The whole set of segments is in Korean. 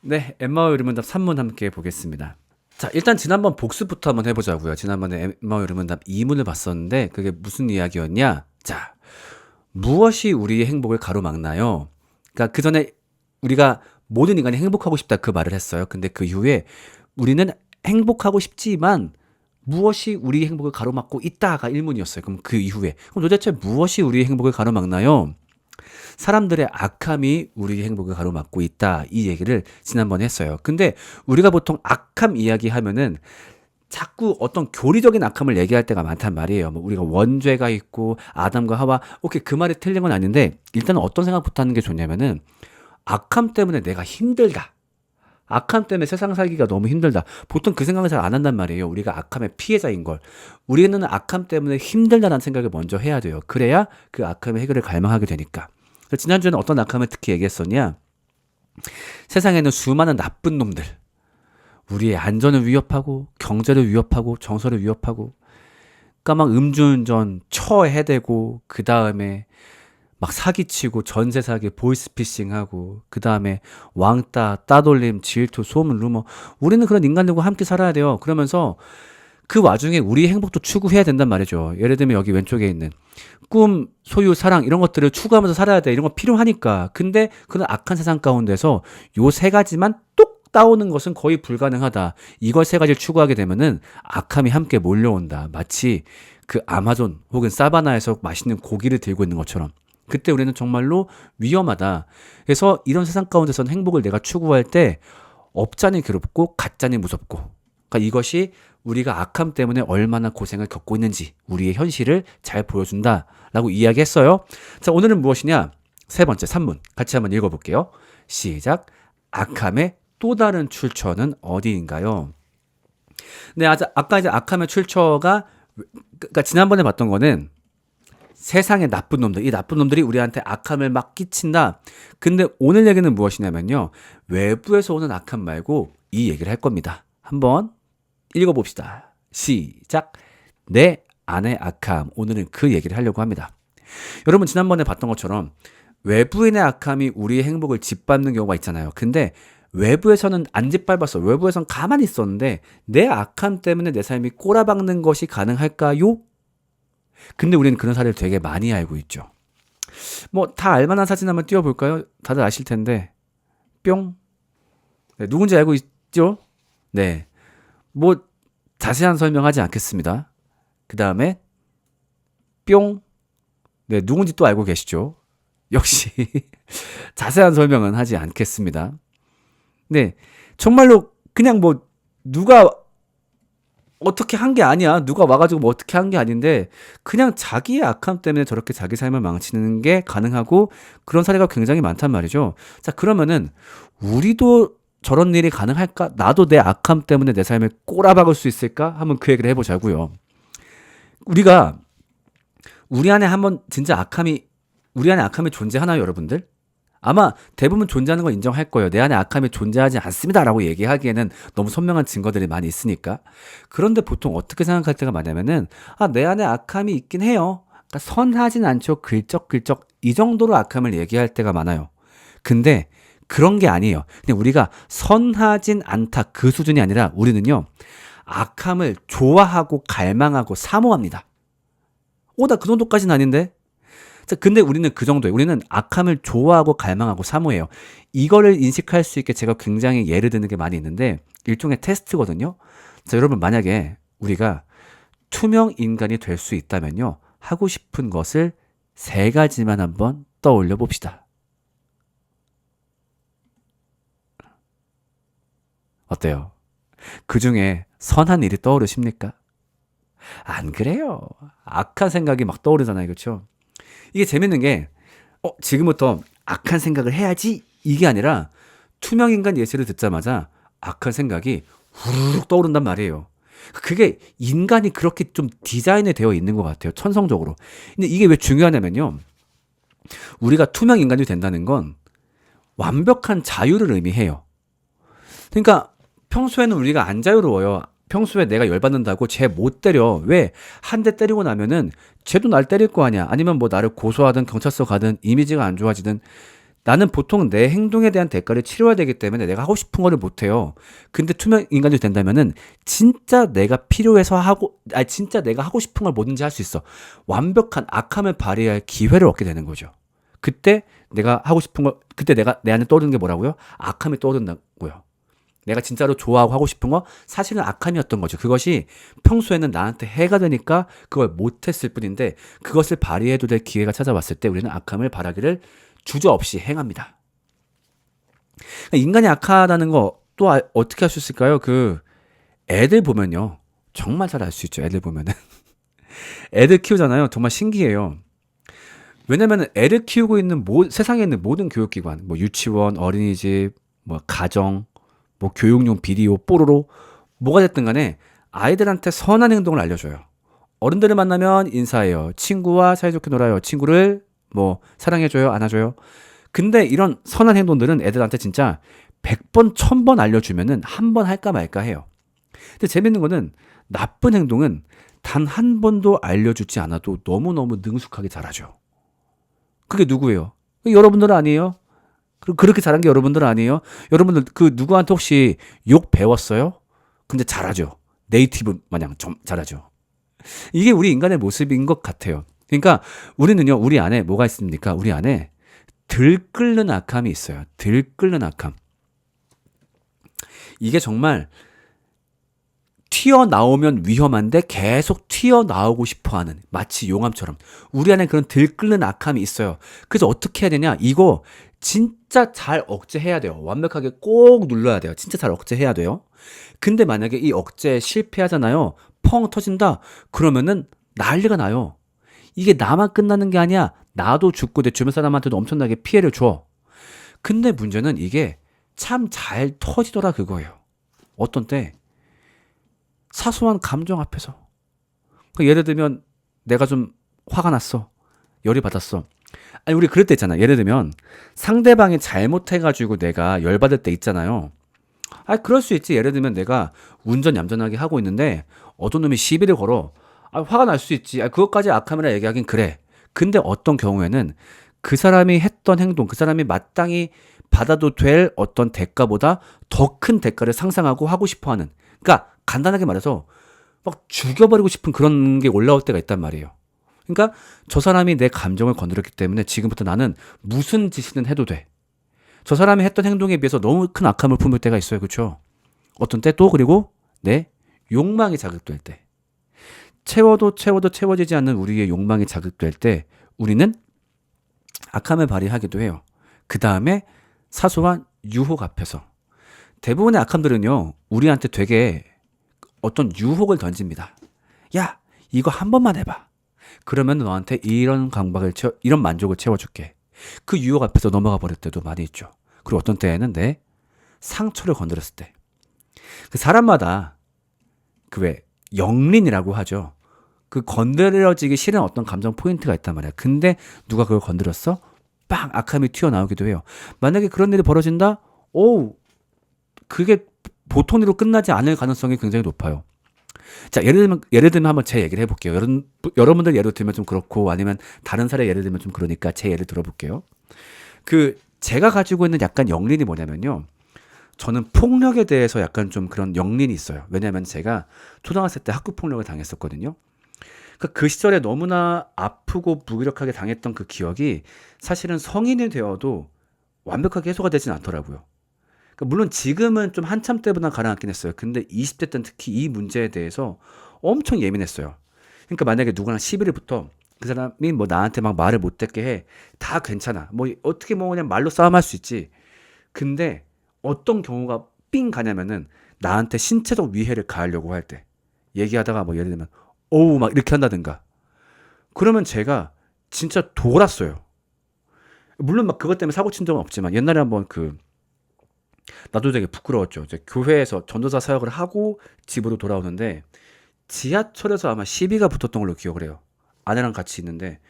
네, 엠마오 유리문답 3문 함께 보겠습니다. 자, 일단 지난번 복습부터 한번 해보자고요. 지난번에 엠마오 유리문답 2문을 봤었는데 그게 무슨 이야기였냐? 자, 무엇이 우리의 행복을 가로막나요? 그러니까 그 전에 우리가 모든 인간이 행복하고 싶다 그 말을 했어요. 근데 그 이후에 우리는 행복하고 싶지만 무엇이 우리의 행복을 가로막고 있다가 1문이었어요. 그럼 그 이후에 그럼 도대체 무엇이 우리의 행복을 가로막나요? 사람들의 악함이 우리의 행복을 가로막고 있다. 이 얘기를 지난번에 했어요. 근데 우리가 보통 악함 이야기 하면은 자꾸 어떤 교리적인 악함을 얘기할 때가 많단 말이에요. 뭐 우리가 원죄가 있고 아담과 하와, 오케이, 그 말이 틀린 건 아닌데 일단은 어떤 생각부터 하는 게 좋냐면은 악함 때문에 내가 힘들다. 악함 때문에 세상 살기가 너무 힘들다. 보통 그 생각을 잘 안 한단 말이에요. 우리가 악함의 피해자인 걸. 우리는 악함 때문에 힘들다라는 생각을 먼저 해야 돼요. 그래야 그 악함의 해결을 갈망하게 되니까. 지난주에는 어떤 악함을 특히 얘기했었냐? 세상에는 수많은 나쁜 놈들, 우리의 안전을 위협하고 경제를 위협하고 정서를 위협하고, 그러니까 막 음주운전 처해대고, 그 다음에 막 사기치고 전세 사기 보이스피싱하고, 그 다음에 왕따 따돌림 질투 소문 루머. 우리는 그런 인간들과 함께 살아야 돼요. 그러면서 그 와중에 우리의 행복도 추구해야 된단 말이죠. 예를 들면 여기 왼쪽에 있는 꿈, 소유, 사랑 이런 것들을 추구하면서 살아야 돼. 이런 거 필요하니까. 근데 그런 악한 세상 가운데서 요 세 가지만 뚝 따오는 것은 거의 불가능하다. 이걸 세 가지를 추구하게 되면은 악함이 함께 몰려온다. 마치 그 아마존 혹은 사바나에서 맛있는 고기를 들고 있는 것처럼. 그때 우리는 정말로 위험하다. 그래서 이런 세상 가운데서는 행복을 내가 추구할 때 업자니 괴롭고 가짜니 무섭고, 그러니까 이것이 우리가 악함 때문에 얼마나 고생을 겪고 있는지 우리의 현실을 잘 보여준다라고 이야기했어요. 자, 오늘은 무엇이냐? 세 번째 3문 같이 한번 읽어볼게요. 시작. 악함의 또 다른 출처는 어디인가요? 네, 아까 이제 악함의 출처가, 그러니까 지난번에 봤던 거는 세상의 나쁜 놈들, 이 나쁜 놈들이 우리한테 악함을 막 끼친다. 근데 오늘 얘기는 무엇이냐면요, 외부에서 오는 악함 말고 이 얘기를 할 겁니다. 한번 읽어봅시다. 시작. 내 안의 악함. 오늘은 그 얘기를 하려고 합니다. 여러분, 지난번에 봤던 것처럼 외부인의 악함이 우리의 행복을 짓밟는 경우가 있잖아요. 근데 외부에서는 안 짓밟았어. 외부에서는 가만히 있었는데 내 악함 때문에 내 삶이 꼬라박는 것이 가능할까요? 근데 우리는 그런 사례를 되게 많이 알고 있죠. 뭐 다 알만한 사진 한번 띄워볼까요? 다들 아실 텐데. 뿅. 네, 누군지 알고 있죠? 네. 뭐 자세한 설명하지 않겠습니다. 그 다음에 뿅. 네, 누군지 또 알고 계시죠? 역시 자세한 설명은 하지 않겠습니다. 네, 정말로 그냥 뭐 누가 어떻게 한 게 아니야. 누가 와가지고 뭐 어떻게 한 게 아닌데 그냥 자기의 악함 때문에 저렇게 자기 삶을 망치는 게 가능하고, 그런 사례가 굉장히 많단 말이죠. 자, 그러면은 우리도 저런 일이 가능할까? 나도 내 악함 때문에 내 삶을 꼬라박을 수 있을까? 한번 그 얘기를 해보자고요. 우리가 우리 안에 한번 진짜 우리 안에 악함이 존재하나요, 여러분들? 아마 대부분 존재하는 걸 인정할 거예요. 내 안에 악함이 존재하지 않습니다라고 얘기하기에는 너무 선명한 증거들이 많이 있으니까. 그런데 보통 어떻게 생각할 때가 많냐면은, 내 안에 악함이 있긴 해요. 그러니까 선하진 않죠. 글적글적 이 정도로 악함을 얘기할 때가 많아요. 근데 그런 게 아니에요. 그냥 우리가 선하진 않다 그 수준이 아니라 우리는요, 악함을 좋아하고 갈망하고 사모합니다. 나 그 정도까지는 아닌데? 자, 근데 우리는 그 정도예요. 우리는 악함을 좋아하고 갈망하고 사모해요. 이거를 인식할 수 있게 제가 굉장히 예를 드는 게 많이 있는데, 일종의 테스트거든요. 자, 여러분, 만약에 우리가 투명 인간이 될 수 있다면요, 하고 싶은 것을 세 가지만 한번 떠올려 봅시다. 어때요? 그 중에 선한 일이 떠오르십니까? 안 그래요. 악한 생각이 막 떠오르잖아요. 그렇죠? 이게 재밌는 게, 지금부터 악한 생각을 해야지 이게 아니라 투명인간 예시를 듣자마자 악한 생각이 후루룩 떠오른단 말이에요. 그게 인간이 그렇게 좀 디자인이 되어 있는 것 같아요. 천성적으로. 근데 이게 왜 중요하냐면요, 우리가 투명 인간이 된다는 건 완벽한 자유를 의미해요. 그러니까 평소에는 우리가 안 자유로워요. 평소에 내가 열받는다고 쟤 못 때려. 왜? 한 대 때리고 나면은 쟤도 날 때릴 거 아니야. 아니면 뭐 나를 고소하든 경찰서 가든 이미지가 안 좋아지든 나는 보통 내 행동에 대한 대가를 치러야 되기 때문에 내가 하고 싶은 거를 못 해요. 근데 투명 인간이 된다면은 진짜 내가 필요해서 하고, 아니 진짜 내가 하고 싶은 걸 뭐든지 할 수 있어. 완벽한 악함을 발휘할 기회를 얻게 되는 거죠. 그때 내가 하고 싶은 거, 그때 내가 내 안에 떠오르는 게 뭐라고요? 악함이 떠오른다고요. 내가 진짜로 좋아하고 하고 싶은 거 사실은 악함이었던 거죠. 그것이 평소에는 나한테 해가 되니까 그걸 못했을 뿐인데 그것을 발휘해도 될 기회가 찾아왔을 때 우리는 악함을 바라기를 주저없이 행합니다. 인간이 악하다는 거 또 어떻게 할 수 있을까요? 애들 보면요. 정말 잘 알 수 있죠. 애들 보면은. 애들 키우잖아요. 정말 신기해요. 왜냐면 애를 키우고 있는 세상에 있는 모든 교육기관, 뭐 유치원, 어린이집, 뭐 가정, 뭐 교육용 비디오, 뽀로로, 뭐가 됐든 간에 아이들한테 선한 행동을 알려줘요. 어른들을 만나면 인사해요. 친구와 사이좋게 놀아요. 친구를 뭐 사랑해줘요. 안아줘요. 근데 이런 선한 행동들은 애들한테 진짜 100번, 1000번 알려주면은 한 번 할까 말까 해요. 근데 재밌는 거는 나쁜 행동은 단 한 번도 알려주지 않아도 너무너무 능숙하게 잘하죠. 그게 누구예요? 여러분들은 아니에요? 그렇게 잘한 게 여러분들은 아니에요? 여러분들 누구한테 혹시 욕 배웠어요? 근데 잘하죠. 네이티브 마냥 좀 잘하죠. 이게 우리 인간의 모습인 것 같아요. 그러니까 우리는요, 우리 안에 뭐가 있습니까? 우리 안에 들끓는 악함이 있어요. 들끓는 악함. 이게 정말 튀어나오면 위험한데 계속 튀어나오고 싶어하는, 마치 용암처럼 우리 안에 그런 들끓는 악함이 있어요. 그래서 어떻게 해야 되냐? 이거 진짜 잘 억제해야 돼요. 완벽하게 꼭 눌러야 돼요. 진짜 잘 억제해야 돼요. 근데 만약에 이 억제에 실패하잖아요. 펑 터진다. 그러면은 난리가 나요. 이게 나만 끝나는 게 아니야. 나도 죽고 내 주변 사람한테도 엄청나게 피해를 줘. 근데 문제는 이게 참 잘 터지더라 그거예요. 어떤 때 사소한 감정 앞에서. 예를 들면 내가 좀 화가 났어. 열이 받았어. 아니 우리 그럴 때 있잖아. 예를 들면 상대방이 잘못해가지고 내가 열받을 때 있잖아요. 아 그럴 수 있지. 예를 들면 내가 운전 얌전하게 하고 있는데 어떤 놈이 시비를 걸어. 아 화가 날 수 있지. 아 그것까지 악함이라 얘기하긴 그래. 근데 어떤 경우에는 그 사람이 했던 행동, 그 사람이 마땅히 받아도 될 어떤 대가보다 더 큰 대가를 상상하고 하고 싶어하는. 그러니까 간단하게 말해서 막 죽여버리고 싶은 그런 게 올라올 때가 있단 말이에요. 그러니까 저 사람이 내 감정을 건드렸기 때문에 지금부터 나는 무슨 짓이든 해도 돼. 저 사람이 했던 행동에 비해서 너무 큰 악함을 품을 때가 있어요. 그렇죠? 어떤 때 또 그리고 내 욕망이 자극될 때. 채워도 채워지지 않는 우리의 욕망이 자극될 때 우리는 악함을 발휘하기도 해요. 그 다음에 사소한 유혹 앞에서. 대부분의 악함들은요. 우리한테 되게 어떤 유혹을 던집니다. 야, 이거 한 번만 해봐. 그러면 너한테 이런 이런 만족을 채워줄게. 그 유혹 앞에서 넘어가 버릴 때도 많이 있죠. 그리고 어떤 때에는 내 상처를 건드렸을 때. 그 사람마다 영린이라고 하죠. 그 건드려지기 싫은 어떤 감정 포인트가 있단 말이야. 근데 누가 그걸 건드렸어? 빵! 악함이 튀어나오기도 해요. 만약에 그런 일이 벌어진다? 그게 보통 일로 끝나지 않을 가능성이 굉장히 높아요. 자, 예를 들면 한번 제 얘기를 해볼게요. 여러분들 예를 들면 좀 그렇고 아니면 다른 사례 예를 들면 좀 그러니까 제 예를 들어볼게요. 제가 가지고 있는 약간 영린이 뭐냐면요. 저는 폭력에 대해서 약간 좀 그런 영린이 있어요. 왜냐하면 제가 초등학생 때 학교 폭력을 당했었거든요. 그 시절에 너무나 아프고 무기력하게 당했던 그 기억이 사실은 성인이 되어도 완벽하게 해소가 되진 않더라고요. 물론 지금은 좀 한참 때보다 가라앉긴 했어요. 근데 20대 때는 특히 이 문제에 대해서 엄청 예민했어요. 그러니까 만약에 누구랑 시비를 붙어 그 사람이 뭐 나한테 막 말을 못듣게 해. 다 괜찮아. 뭐 어떻게 뭐 그냥 말로 싸움할 수 있지. 근데 어떤 경우가 삥 가냐면은 나한테 신체적 위해를 가하려고 할 때 얘기하다가 뭐 예를 들면 어우 막 이렇게 한다든가 그러면 제가 진짜 돌았어요. 물론 막 그것 때문에 사고 친 적은 없지만 옛날에 한번 나도 되게 부끄러웠죠. 이제 교회에서 전도사 사역을 하고 집으로 돌아오는데 지하철에서 아마 시비가 붙었던 걸로 기억을 해요. 아내랑 같이 있는데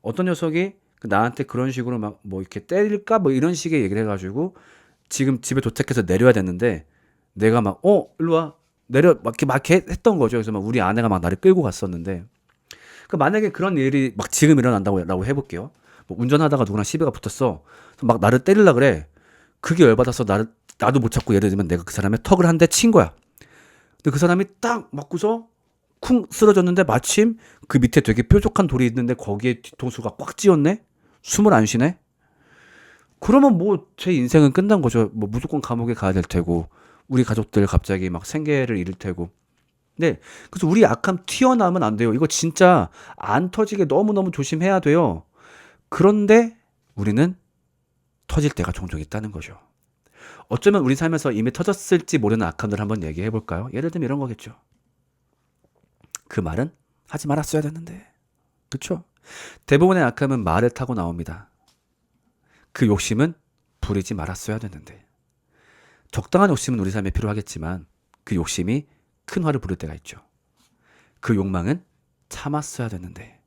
어떤 녀석이 나한테 그런 식으로 막 뭐 이렇게 때릴까 뭐 이런 식의 얘기를 해가지고 지금 집에 도착해서 내려야 됐는데 내가 막 일로 와 내려 막 했던 거죠. 그래서 막 우리 아내가 막 나를 끌고 갔었는데 만약에 그런 일이 막 지금 일어난다고 해볼게요. 뭐 운전하다가 누구랑 시비가 붙었어. 막 나를 때리려 그래. 그게 열받아서 나도 못 찾고 예를 들면 내가 그 사람의 턱을 한 대 친 거야. 근데 그 사람이 딱 맞고서 쿵 쓰러졌는데 마침 그 밑에 되게 뾰족한 돌이 있는데 거기에 뒤통수가 꽉 찧었네? 숨을 안 쉬네? 그러면 뭐 제 인생은 끝난 거죠. 뭐 무조건 감옥에 가야 될 테고 우리 가족들 갑자기 막 생계를 잃을 테고. 네. 그래서 우리 악함 튀어나오면 안 돼요. 이거 진짜 안 터지게 너무너무 조심해야 돼요. 그런데 우리는 터질 때가 종종 있다는 거죠. 어쩌면 우리 삶에서 이미 터졌을지 모르는 악함들 한번 얘기해 볼까요? 예를 들면 이런 거겠죠. 그 말은 하지 말았어야 됐는데. 그렇죠? 대부분의 악함은 말을 타고 나옵니다. 그 욕심은 부리지 말았어야 됐는데. 적당한 욕심은 우리 삶에 필요하겠지만 그 욕심이 큰 화를 부를 때가 있죠. 그 욕망은 참았어야 됐는데.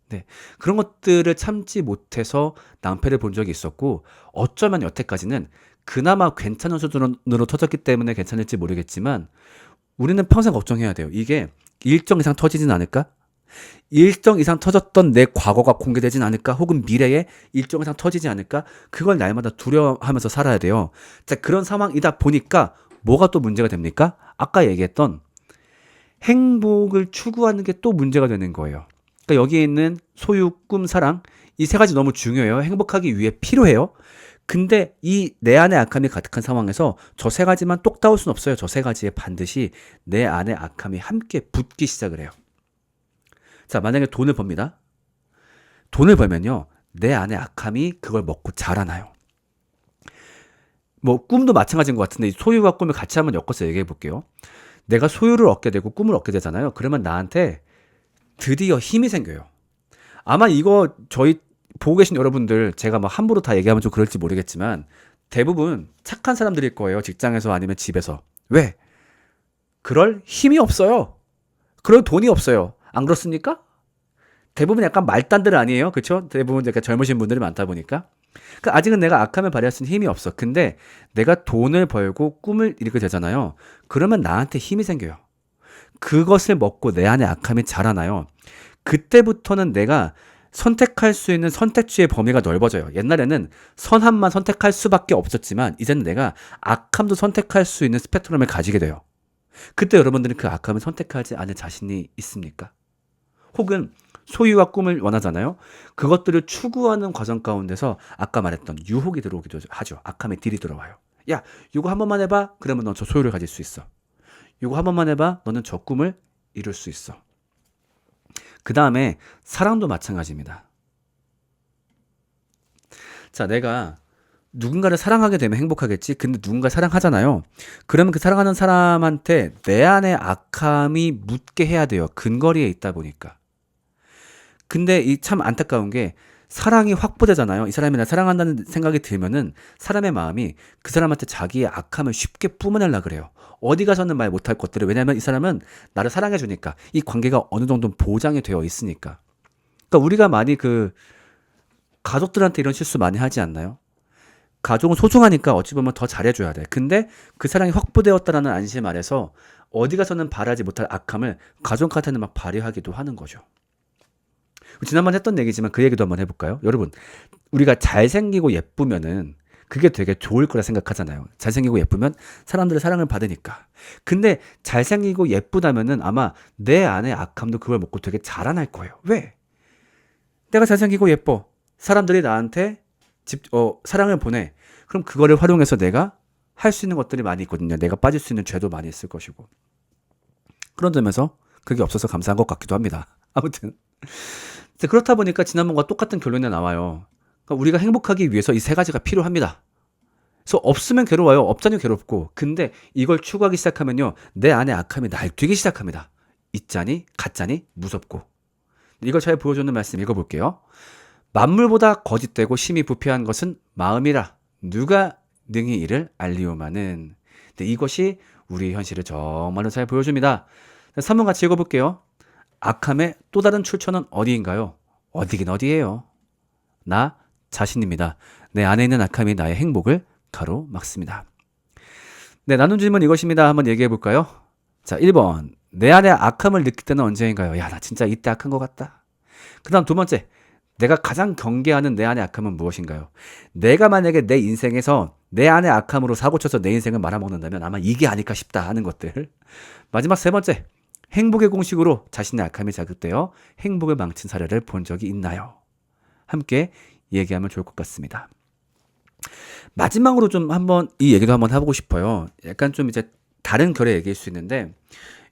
네. 그런 것들을 참지 못해서 낭패를 본 적이 있었고 어쩌면 여태까지는 그나마 괜찮은 수준으로 터졌기 때문에 괜찮을지 모르겠지만 우리는 평생 걱정해야 돼요. 이게 일정 이상 터지진 않을까? 일정 이상 터졌던 내 과거가 공개되진 않을까? 혹은 미래에 일정 이상 터지지 않을까? 그걸 날마다 두려워하면서 살아야 돼요. 자, 그런 상황이다 보니까 뭐가 또 문제가 됩니까? 아까 얘기했던 행복을 추구하는 게 또 문제가 되는 거예요. 그러니까 여기에 있는 소유, 꿈, 사랑 이 세 가지 너무 중요해요. 행복하기 위해 필요해요. 근데 이 내 안에 악함이 가득한 상황에서 저 세 가지만 똑 따올 수는 없어요. 저 세 가지에 반드시 내 안에 악함이 함께 붙기 시작을 해요. 자, 만약에 돈을 법니다. 돈을 벌면요. 내 안에 악함이 그걸 먹고 자라나요. 뭐 꿈도 마찬가지인 것 같은데 소유와 꿈을 같이 한번 엮어서 얘기해 볼게요. 내가 소유를 얻게 되고 꿈을 얻게 되잖아요. 그러면 나한테 드디어 힘이 생겨요. 아마 이거 저희 보고 계신 여러분들 제가 막 함부로 다 얘기하면 좀 그럴지 모르겠지만 대부분 착한 사람들일 거예요. 직장에서 아니면 집에서. 왜? 그럴 힘이 없어요. 그럴 돈이 없어요. 안 그렇습니까? 대부분 약간 말단들 아니에요? 그렇죠? 대부분 약간 젊으신 분들이 많다 보니까. 그러니까 아직은 내가 악함을 발휘할 수 있는 힘이 없어. 근데 내가 돈을 벌고 꿈을 이루게 되잖아요. 그러면 나한테 힘이 생겨요. 그것을 먹고 내 안에 악함이 자라나요. 그때부터는 내가 선택할 수 있는 선택지의 범위가 넓어져요. 옛날에는 선함만 선택할 수밖에 없었지만 이제는 내가 악함도 선택할 수 있는 스펙트럼을 가지게 돼요. 그때 여러분들은 그 악함을 선택하지 않을 자신이 있습니까? 혹은 소유와 꿈을 원하잖아요. 그것들을 추구하는 과정 가운데서 아까 말했던 유혹이 들어오기도 하죠. 악함의 딜이 들어와요. 야, 이거 한 번만 해봐. 그러면 넌 저 소유를 가질 수 있어. 이거 한 번만 해봐. 너는 저 꿈을 이룰 수 있어. 그 다음에 사랑도 마찬가지입니다. 자, 내가 누군가를 사랑하게 되면 행복하겠지. 근데 누군가 사랑하잖아요. 그러면 그 사랑하는 사람한테 내 안에 악함이 묻게 해야 돼요. 근거리에 있다 보니까. 근데 이 참 안타까운 게 사랑이 확보되잖아요. 이 사람이 나 사랑한다는 생각이 들면은 사람의 마음이 그 사람한테 자기의 악함을 쉽게 뿜어내려고 그래요. 어디 가서는 말 못할 것들을. 왜냐하면 이 사람은 나를 사랑해 주니까. 이 관계가 어느 정도 보장이 되어 있으니까. 그러니까 우리가 많이 그 가족들한테 이런 실수 많이 하지 않나요? 가족은 소중하니까 어찌 보면 더 잘해줘야 돼. 근데 그 사랑이 확보되었다라는 안심 아래서 어디 가서는 바라지 못할 악함을 가족한테는 막 발휘하기도 하는 거죠. 지난번에 했던 얘기지만 그 얘기도 한번 해볼까요? 여러분, 우리가 잘생기고 예쁘면은 그게 되게 좋을 거라 생각하잖아요. 잘생기고 예쁘면 사람들의 사랑을 받으니까. 근데 잘생기고 예쁘다면은 아마 내 안에 악함도 그걸 먹고 되게 자라날 거예요. 왜? 내가 잘생기고 예뻐. 사람들이 나한테 사랑을 보내. 그럼 그거를 활용해서 내가 할 수 있는 것들이 많이 있거든요. 내가 빠질 수 있는 죄도 많이 있을 것이고. 그런 점에서 그게 없어서 감사한 것 같기도 합니다. 아무튼. 그렇다 보니까 지난번과 똑같은 결론이 나와요. 그러니까 우리가 행복하기 위해서 이 세 가지가 필요합니다. 그래서 없으면 괴로워요. 없자니 괴롭고. 근데 이걸 추구하기 시작하면요. 내 안에 악함이 날뛰기 시작합니다. 있자니 가짜니 무섭고. 이걸 잘 보여주는 말씀 읽어볼게요. 만물보다 거짓되고 심히 부패한 것은 마음이라 누가 능히 이를 알리오마는. 근데 이것이 우리 현실을 정말로 잘 보여줍니다. 3번 같이 읽어볼게요. 악함의 또 다른 출처는 어디인가요? 어디긴 어디예요? 나 자신입니다. 내 안에 있는 악함이 나의 행복을 가로막습니다. 네, 나눈 질문 이것입니다. 한번 얘기해 볼까요? 자, 1번. 내 안에 악함을 느낄 때는 언제인가요? 야, 나 진짜 이때 악한 것 같다. 그 다음 두 번째. 내가 가장 경계하는 내 안의 악함은 무엇인가요? 내가 만약에 내 인생에서 내 안의 악함으로 사고쳐서 내 인생을 말아먹는다면 아마 이게 아닐까 싶다 하는 것들. 마지막 세 번째, 행복의 공식으로 자신의 악함이 자극되어 행복을 망친 사례를 본 적이 있나요? 함께 얘기하면 좋을 것 같습니다. 마지막으로 좀 한번 이 얘기도 한번 해보고 싶어요. 약간 좀 이제 다른 결의 얘기일 수 있는데,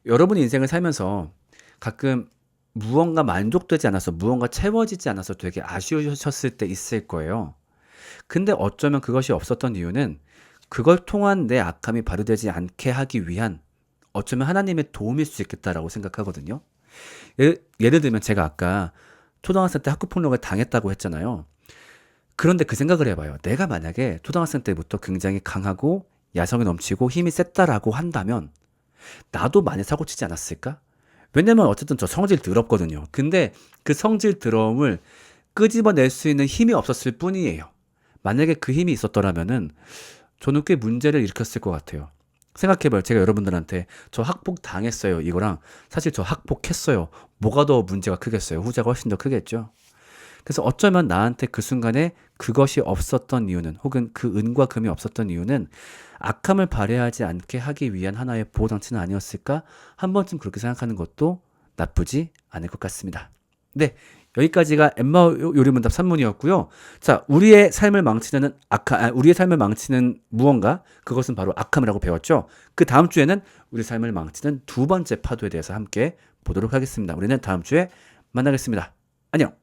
여러분이 인생을 살면서 가끔 무언가 만족되지 않아서, 무언가 채워지지 않아서 되게 아쉬우셨을 때 있을 거예요. 근데 어쩌면 그것이 없었던 이유는 그걸 통한 내 악함이 발휘되지 않게 하기 위한 어쩌면 하나님의 도움일 수 있겠다라고 생각하거든요. 예를 들면 제가 아까 초등학생 때 학교폭력을 당했다고 했잖아요. 그런데 그 생각을 해봐요. 내가 만약에 초등학생 때부터 굉장히 강하고 야성이 넘치고 힘이 셌다라고 한다면 나도 많이 사고치지 않았을까? 왜냐면 어쨌든 저 성질 더럽거든요. 근데 그 성질 더러움을 끄집어낼 수 있는 힘이 없었을 뿐이에요. 만약에 그 힘이 있었더라면은 저는 꽤 문제를 일으켰을 것 같아요. 생각해봐요. 제가 여러분들한테 저 학폭 당했어요. 이거랑 사실 저 학폭했어요. 뭐가 더 문제가 크겠어요? 후자가 훨씬 더 크겠죠. 그래서 어쩌면 나한테 그 순간에 그것이 없었던 이유는, 혹은 그 은과 금이 없었던 이유는 악함을 발휘하지 않게 하기 위한 하나의 보호장치는 아니었을까? 한 번쯤 그렇게 생각하는 것도 나쁘지 않을 것 같습니다. 네, 여기까지가 엠마 요리문답 3문이었고요. 자, 우리의 삶을 망치는 우리의 삶을 망치는 무언가, 그것은 바로 악함이라고 배웠죠. 그 다음 주에는 우리 삶을 망치는 두 번째 파도에 대해서 함께 보도록 하겠습니다. 우리는 다음 주에 만나겠습니다. 안녕.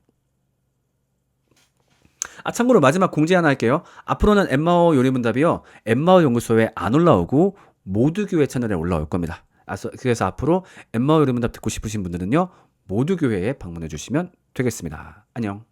참고로 마지막 공지 하나 할게요. 앞으로는 엠마오 요리문답이요, 엠마오 연구소에 안 올라오고 모두교회 채널에 올라올 겁니다. 그래서 앞으로 엠마오 요리문답 듣고 싶으신 분들은요, 모두교회에 방문해 주시면 되겠습니다. 안녕.